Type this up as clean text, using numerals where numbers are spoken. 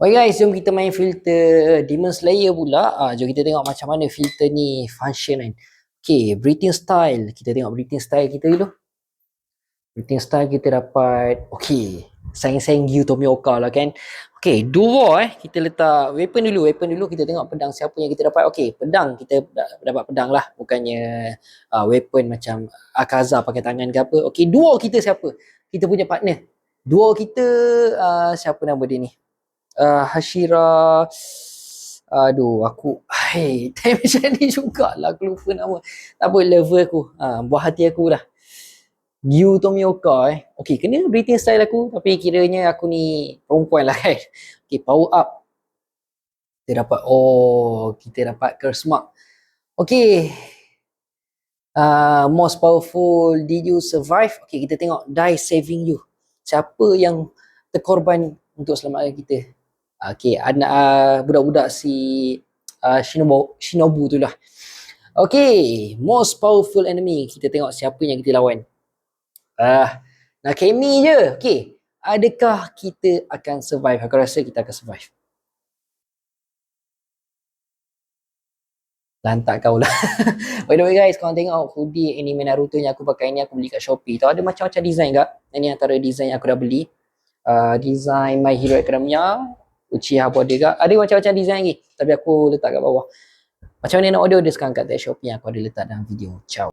Okay guys, jom kita main filter Demon Slayer pula. Jom kita tengok macam mana filter ni function kan. Okay, breathing style. Kita tengok breathing style kita dulu. Breathing style kita dapat, okay, saing-saing Gyu Tomioka lah kan. Okay, dua kita letak weapon dulu. Weapon dulu kita tengok pedang siapa yang kita dapat. Okay, pedang kita dapat pedang lah. Bukannya weapon macam Akaza pakai tangan ke apa. Okay, duo kita siapa? Kita punya partner. Duo kita siapa nama dia ni? Hashira, aduh aku time macam ni jugalah aku lupa nama. Tak apa, lover aku, buah hati aku lah, Gyu Tomioka Okay, kena breathing style aku, tapi kiranya aku ni perempuan lah kan. Okay, power up kita dapat, kita dapat curse mark. Okay, most powerful, did you survive? Okay, kita tengok die saving you, siapa yang terkorban untuk selamatkan kita. Okay, anak budak-budak si Shinobu tu lah. Okay, most powerful enemy. Kita tengok siapa yang kita lawan. Nakemi je. Okay, adakah kita akan survive? Aku rasa kita akan survive. Lantak kau lah. By the way guys, korang tengok hoodie anime Naruto yang aku pakai ni, aku beli kat Shopee. Tahu ada macam-macam design kak. Ini antara design yang aku dah beli. Design My Hero Academia, Uchiha Bodyguard, ada macam-macam design lagi, tapi aku letak kat bawah. Macam mana nak order dia sekarang kat Shopee yang aku ada letak dalam video. Ciao.